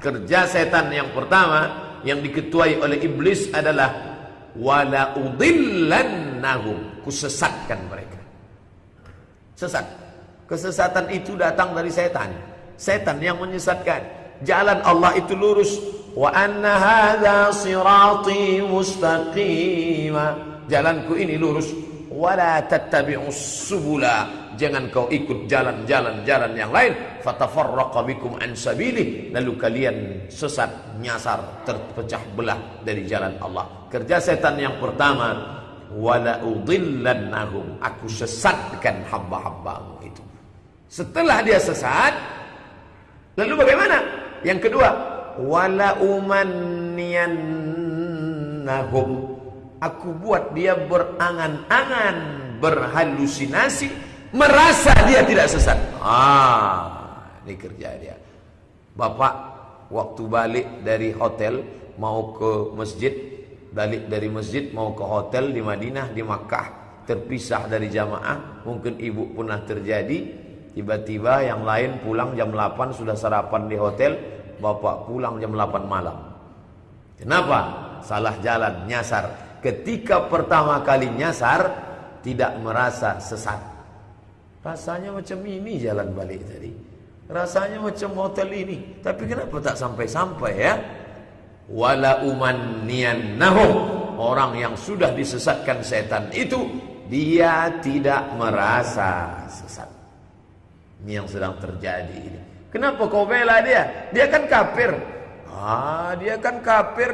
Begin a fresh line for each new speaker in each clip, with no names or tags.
Kerja setan yang pertama yang diketuai oleh iblis adalah wala udillannahum, kusesatkan mereka. Sesat. Kesesatan itu datang dari setan. Setan yang menyesatkan. Jalan Allah itu lurus. Wa anna hadza sirati mustaqima. Jalanku ini lurus. Wala tattabi'us subula. Jangan kau ikut jalan-jalan yang lain. Fatafarraqa bikum an sabilih. Lalu kalian sesat, nyasar, terpecah belah dari jalan Allah. Kerja setan yang pertama, wala udillannahum, aku sesatkan hamba-hambamu itu. Setelah dia sesat, lalu bagaimana? Yang kedua, wala umanniyannahum, aku buat dia berangan-angan, berhalusinasi, merasa dia tidak sesat. Ini kerja dia. Bapak waktu balik dari hotel mau ke masjid, balik dari masjid mau ke hotel di Madinah, di Makkah, terpisah dari jamaah. Mungkin ibu pernah terjadi. Tiba-tiba yang lain pulang jam 8, sudah sarapan di hotel, bapak pulang jam 8 malam. Kenapa? Salah jalan, nyasar. Ketika pertama kali nyasar, tidak merasa sesat. Rasanya macam ini jalan balik tadi, rasanya macam hotel ini, tapi kenapa tak sampai-sampai ya? Wala umanniyannahum, orang yang sudah disesatkan setan itu, dia tidak merasa sesat. Ini yang sedang terjadi ini. Kenapa kau bela dia? Dia kan kafir. Dia kan kafir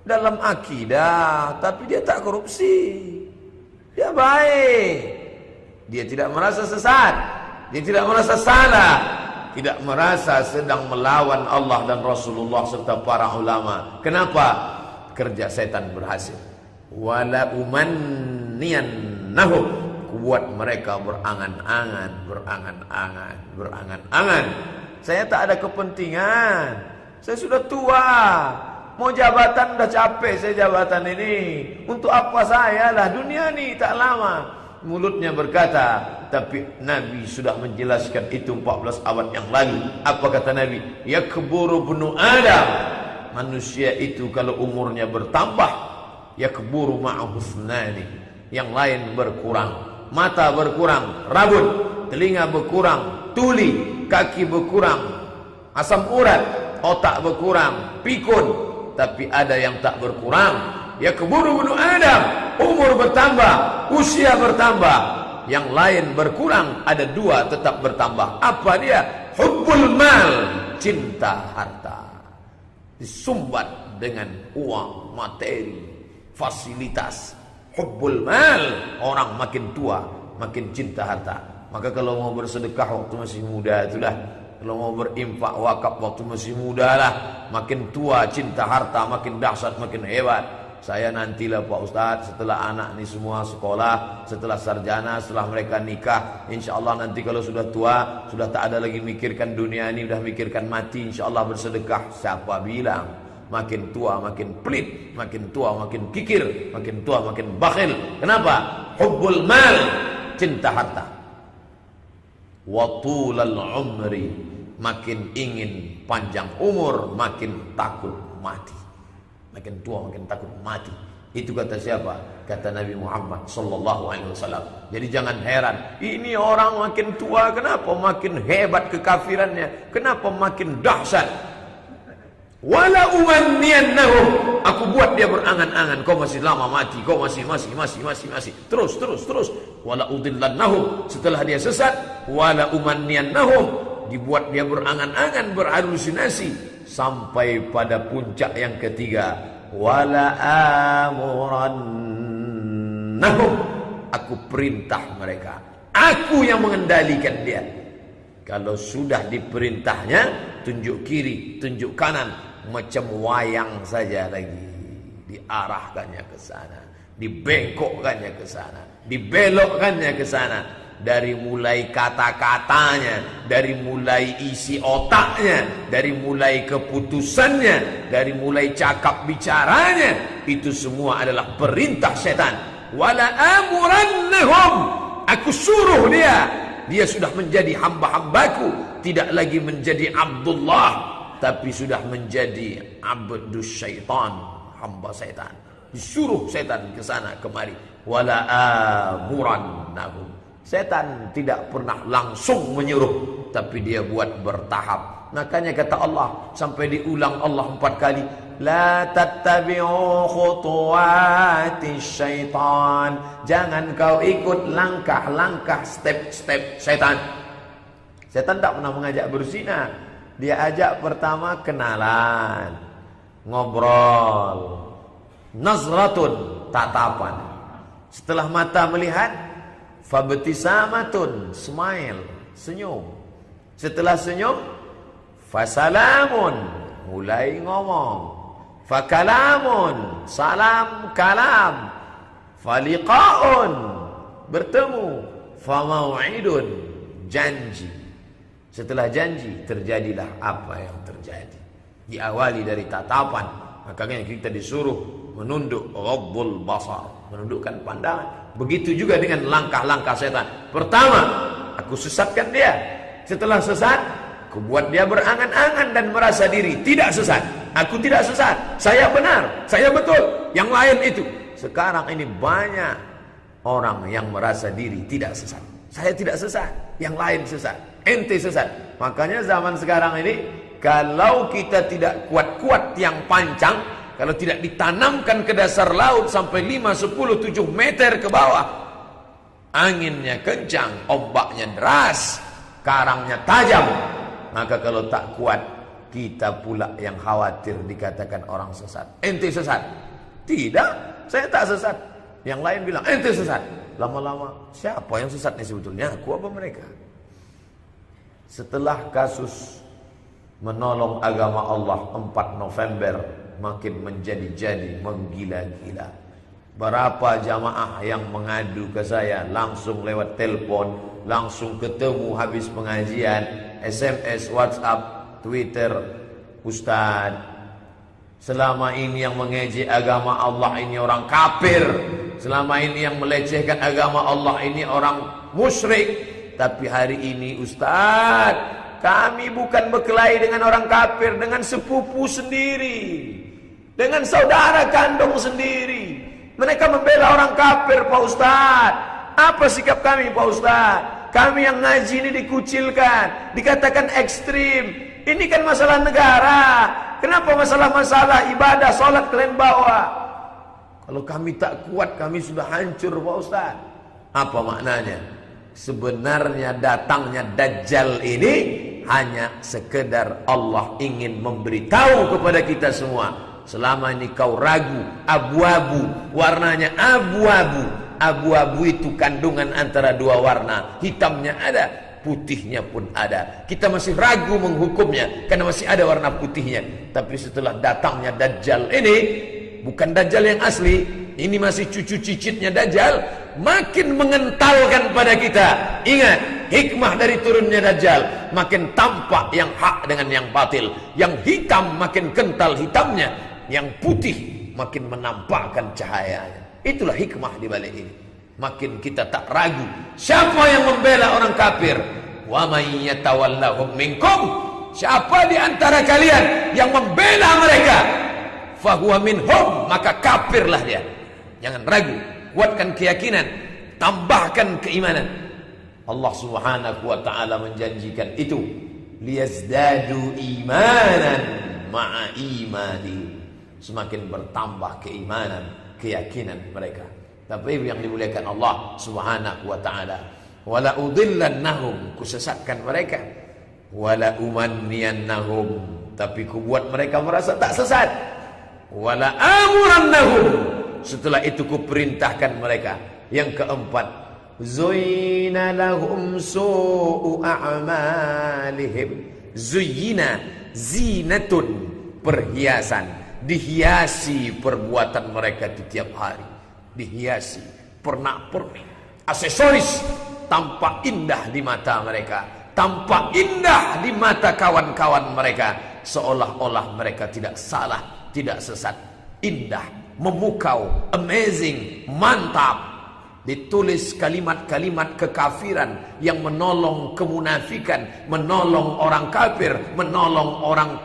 dalam akidah, tapi dia tak korupsi. Dia baik. Dia tidak merasa sesat. Dia tidak merasa salah. Tidak merasa sedang melawan Allah dan Rasulullah serta para ulama. Kenapa? Kerja setan berhasil. Wala umanniyannahum, buat mereka berangan-angan. Saya tak ada kepentingan. Saya sudah tua. Mau jabatan dah capek saya jabatan ini. Untuk apa saya lah, dunia ni tak lama. Mulutnya berkata, tapi Nabi sudah menjelaskan itu 14 abad yang lalu. Apa kata Nabi? Yakburu ibnu Adam. Manusia itu kalau umurnya bertambah, yakburu ma'ahu thnani. Yang lain berkurang. Mata berkurang, rambut, telinga berkurang, tuli, kaki berkurang, asam urat, otak berkurang, pikun. Tapi ada yang tak berkurang. Yakburu ibnu Adam, umur bertambah, usia bertambah. Yang lain berkurang, ada dua tetap bertambah. Apa dia? Hubbul mal, cinta harta. Disumbat dengan uang, materi, fasilitas. Hubbul mal, orang makin tua makin cinta harta. Maka kalau mau bersedekah waktu masih muda itulah, kalau mau berinfak wakaf waktu masih muda lah. Makin tua cinta harta makin dahsyat, makin hebat. Saya nantilah Pak Ustadz, setelah anak ini semua sekolah, setelah sarjana, setelah mereka nikah, insya Allah nanti kalau sudah tua, sudah tak ada lagi mikirkan dunia ini, sudah mikirkan mati, insya Allah bersedekah. Siapa bilang? Makin tua makin pelit, makin tua makin kikir, makin tua makin bakhil. Kenapa? Hubbul mal, cinta harta. Wa tulal umri, makin ingin panjang umur, makin takut mati. Makin tua makin takut mati. Itu kata siapa? Kata Nabi Muhammad sallallahu alaihi wasallam. Jadi jangan heran, ini orang makin tua kenapa makin hebat kekafirannya? Kenapa makin dahsyat? Wala umanniyannahum, aku buat dia berangan-angan. Kau masih lama mati, kau masih. Terus. Wala udillannahum, setelah dia sesat, wala umanniyannahum, dibuat dia berangan-angan, berhalusinasi, sampai pada puncak yang ketiga. Wala amurannahum, aku perintah mereka. Aku yang mengendalikan dia. Kalau sudah diperintahnya, tunjuk kiri, tunjuk kanan, macam wayang saja lagi. Diarahkannya ke sana, dibengkokkannya ke sana, dibelokkannya ke sana. Dari mulai kata-katanya, dari mulai isi otaknya, dari mulai keputusannya, dari mulai cakap bicaranya, itu semua adalah perintah setan. Wala amurannahum, aku suruh dia. Dia sudah menjadi hamba-hambaku, tidak lagi menjadi Abdullah, tapi sudah menjadi abdus syaitan, hamba setan. Disuruh setan ke sana kemari. Wala amurannahum. Setan tidak pernah langsung menyuruh, tapi dia buat bertahap. Makanya kata Allah, sampai diulang Allah 4 kali, la tattabi'u khutuwatis syaitan. Jangan kau ikut langkah-langkah, step-step setan. Setan tak pernah mengajak berzina. Dia ajak pertama kenalan, ngobrol, nazratun, tatapan. Setelah mata melihat, fabtisamatun, smile, senyum. Setelah senyum, fasalamun, mulai ngomong. Fakalamun, salam kalam. Faliqaun, bertemu. Famau'idun, janji. Setelah janji, terjadilah apa yang terjadi. Diawali dari tatapan. Makanya kita disuruh menunduk Rabbul Basar, menundukkan pandangan. Begitu juga dengan langkah-langkah setan. Pertama, aku sesatkan dia. Setelah sesat, aku buat dia berangan-angan dan merasa diri tidak sesat. Aku tidak sesat, saya benar, saya betul. Yang lain itu. Sekarang ini banyak orang yang merasa diri tidak sesat. Saya tidak sesat, yang lain sesat. Ente sesat. Makanya zaman sekarang ini, kalau kita tidak kuat-kuat yang pancang, kalau tidak ditanamkan ke dasar laut sampai 5, 10, 7 meter ke bawah, anginnya kencang, ombaknya deras, karangnya tajam, maka kalau tak kuat, kita pula yang khawatir dikatakan orang sesat. Ente sesat? Tidak, saya tak sesat. Yang lain bilang ente sesat. Lama-lama, siapa yang sesat nih sebetulnya? Aku apa mereka? Setelah kasus menolong agama Allah 4 November makin menjadi-jadi, menggila-gila. Berapa jamaah yang mengadu ke saya langsung lewat telepon, langsung ketemu habis pengajian, SMS, WhatsApp, Twitter, Ustaz, selama ini yang mengejek agama Allah ini orang kafir, selama ini yang melecehkan agama Allah ini orang musyrik. Tapi hari ini Ustaz, kami bukan berkelahi dengan orang kafir, dengan sepupu sendiri, dengan saudara kandung sendiri. Mereka membela orang kafir, Pak Ustaz. Apa sikap kami, Pak Ustaz? Kami yang ngaji ini dikucilkan, dikatakan ekstrim. Ini kan masalah negara. Kenapa masalah-masalah ibadah, sholat kalian bawa? Kalau kami tak kuat, kami sudah hancur, Pak Ustaz. Apa maknanya? Sebenarnya datangnya Dajjal ini hanya sekedar Allah ingin memberitahu kepada kita semua, selama ini kau ragu, abu-abu, warnanya abu-abu. Abu-abu itu kandungan antara 2 warna, hitamnya ada, putihnya pun ada. Kita masih ragu menghukumnya karena masih ada warna putihnya. Tapi setelah datangnya Dajjal ini, bukan Dajjal yang asli, ini masih cucu cicitnya Dajjal, makin mengentalkan pada kita. Ingat, hikmah dari turunnya Dajjal, makin tampak yang hak dengan yang batil. Yang hitam makin kental hitamnya, yang putih makin menampakkan cahayanya. Itulah hikmah di balik ini. Makin kita tak ragu, siapa yang membela orang kafir? Wa may yatawallahum minkum, siapa di antara kalian yang membela mereka, fahuwa minhum, maka kafirlah dia. Jangan ragu, kuatkan keyakinan, tambahkan keimanan. Allah Subhanahu wa taala menjanjikan itu, liyazdadu imanan ma'a imani, semakin bertambah keimanan, keyakinan mereka. Tapi yang dimuliakan Allah Subhanahu wa taala, wala udillannahum, kusesatkan mereka, wala umanniyannahum, tapi kubuat mereka merasa tak sesat, wala amurannahum, setelah itu kuperintahkan mereka. Yang keempat, zuyyina lahum su'u a'malihim. Zuyyina, zinatun, perhiasan, dihiasi perbuatan mereka itu tiap hari, dihiasi, pernak-pernik, aksesoris, tampak indah di mata mereka, tampak indah di mata kawan-kawan mereka, seolah-olah mereka tidak salah, tidak sesat, indah, memukau, amazing, mantap. ditulis kalimat-kalimat kekafiran yang menolong kemunafikan, menolong orang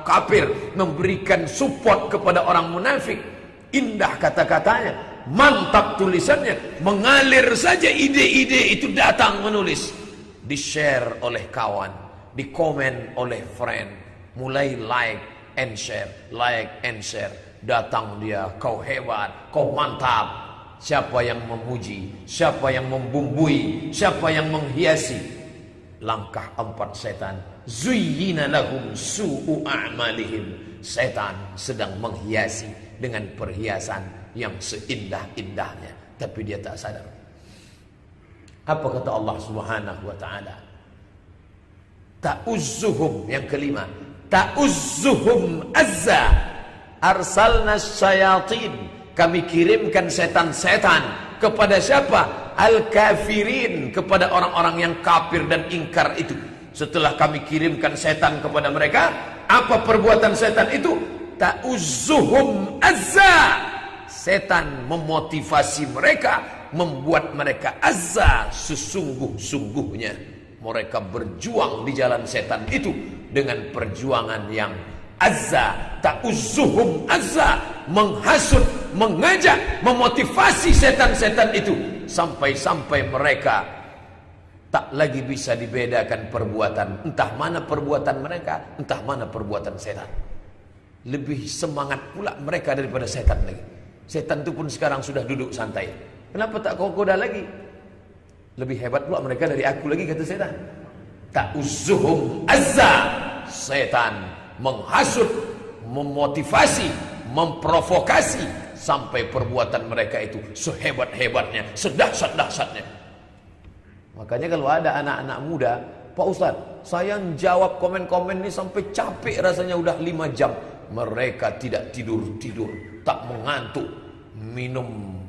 kafir, memberikan support kepada orang munafik. Indah kata-katanya, mantap tulisannya, mengalir saja ide-ide itu datang menulis, di-share oleh kawan, di-komen oleh friend, mulai like and share, datang dia, kau hebat, kau mantap. Siapa yang memuji, siapa yang membumbui, siapa yang menghiasi. Langkah 4 setan, zuyyina lahum su'u a'malihim. Setan sedang menghiasi dengan perhiasan yang seindah-indahnya, tapi dia tak sadar. Apa kata Allah Subhanahu wa taala? Ta'uzzuhum, yang kelima, ta'uzzuhum azza. Arsalna syayatin, kami kirimkan setan-setan kepada siapa? Al-kafirin, kepada orang-orang yang kafir dan ingkar itu. Setelah kami kirimkan setan kepada mereka, apa perbuatan setan itu? Ta'uzzuhum azza. Setan memotivasi mereka, membuat mereka azza, sesungguh-sungguhnya. Mereka berjuang di jalan setan itu dengan perjuangan yang azza. Ta'uzzuhum azza, menghasut, mengajak, memotivasi setan-setan itu, sampai-sampai mereka tak lagi bisa dibedakan perbuatan, entah mana perbuatan mereka, entah mana perbuatan setan. Lebih semangat pula mereka daripada setan lagi. Setan itu pun sekarang sudah duduk santai. Kenapa tak kau goda lagi? Lebih hebat pula mereka dari aku lagi, kata setan. Ta'uzzuhum azza. Setan menghasut, memotivasi, memprovokasi, sampai perbuatan mereka itu sehebat-hebatnya, sedahsyat-dahsyatnya. Makanya kalau ada anak-anak muda, Pak Ustadz, saya jawab komen-komen ini sampai capek rasanya, udah 5 jam. Mereka tidak tidur-tidur, tak mengantuk, minum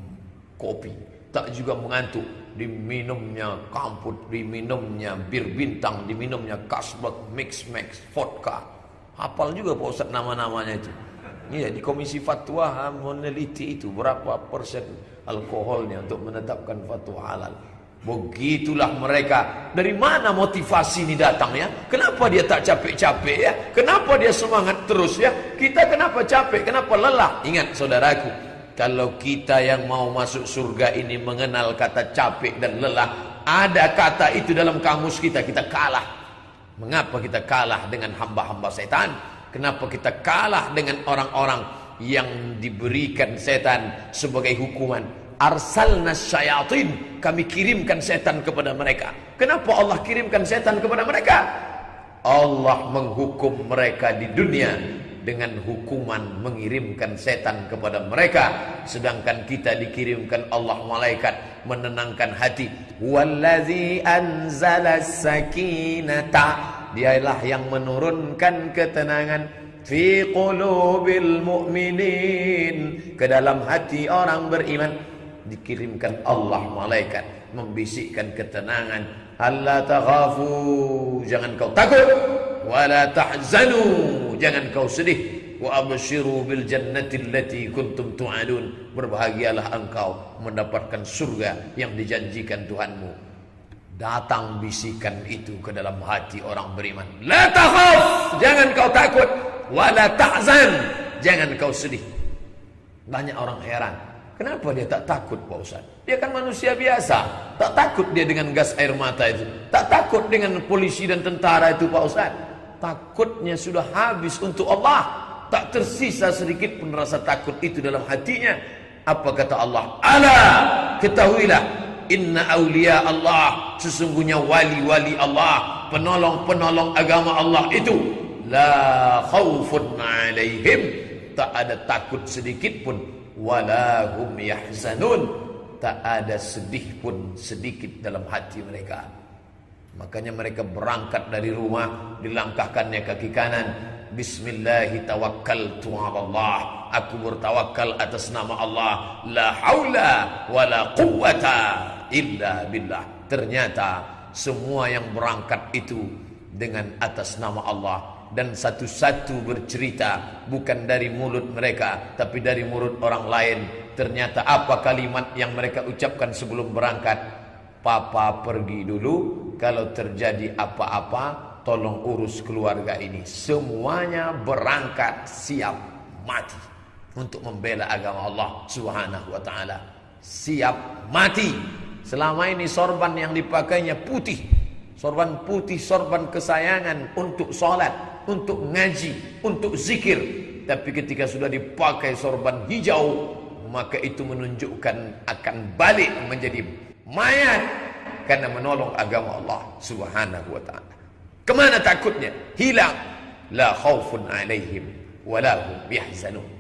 kopi, tak juga mengantuk, diminumnya kamput, diminumnya bir bintang, diminumnya Carlsberg, Mix-Max, vodka. Hafal juga Pak Ustadz nama-namanya itu. Iya, di Komisi Fatwa meneliti itu berapa persen alkoholnya untuk menetapkan fatwa halal. Begitulah mereka. Dari mana motivasi ini datang ya? Kenapa dia tak capek-capek ya? Kenapa dia semangat terus ya? Kita kenapa capek? Kenapa lelah? Ingat saudaraku, kalau kita yang mau masuk surga ini mengenal kata capek dan lelah, ada kata itu dalam kamus kita, kita kalah. Mengapa kita kalah dengan hamba-hamba setan? Kenapa kita kalah dengan orang-orang yang diberikan setan sebagai hukuman? Arsalna syayatin, kami kirimkan setan kepada mereka. Kenapa Allah kirimkan setan kepada mereka? Allah menghukum mereka di dunia dengan hukuman mengirimkan setan kepada mereka, sedangkan kita dikirimkan Allah malaikat menenangkan hati. Wallazi anzala sakinata, dialah yang menurunkan ketenangan fi qulubil mu'minin, ke dalam hati orang beriman. Dikirimkan Allah malaikat membisikkan ketenangan. Alla takhafu, jangan kau takut. Wala tahzanu, jangan kau sedih. Wa abshiru bil jannati allati kuntum tu'adun, berbahagialah engkau mendapatkan surga yang dijanjikan Tuhanmu. Datang bisikan itu ke dalam hati orang beriman. La takhaf, jangan kau takut. Wala tahzan, jangan kau sedih. Banyak orang heran, kenapa dia tak takut Pak Ustaz? Dia kan manusia biasa. Tak takut dia dengan gas air mata itu. Tak takut dengan polisi dan tentara itu Pak Ustaz. Takutnya sudah habis untuk Allah. Tak tersisa sedikit pun rasa takut itu dalam hatinya. Apa kata Allah? Ala, ketahuilah, inna awliya Allah, sesungguhnya wali-wali Allah, penolong-penolong agama Allah itu, la khaufun alaihim, tak ada takut sedikit pun, wala hum yahzanun, tak ada sedih pun sedikit dalam hati mereka. Makanya mereka berangkat dari rumah, dilangkahkannya kaki kanan, bismillahi tawakkaltu ala Allah, aku bertawakal atas nama Allah, la haula wala quwwata illa billah. Ternyata semua yang berangkat itu dengan atas nama Allah, dan satu-satu bercerita bukan dari mulut mereka tapi dari mulut orang lain. Ternyata apa kalimat yang mereka ucapkan sebelum berangkat? Papa pergi dulu, kalau terjadi apa-apa tolong urus keluarga ini. Semuanya berangkat siap mati untuk membela agama Allah Subhanahu wa taala. Siap mati. Selama ini sorban yang dipakainya putih. Sorban putih, sorban kesayangan untuk sholat, untuk ngaji, untuk zikir. Tapi ketika sudah dipakai sorban hijau, maka itu menunjukkan akan balik menjadi mayat karena menolong agama Allah Subhanahu wa taala. Kemana takutnya? Hilang. La khaufun alaihim wa la hum yahzanun.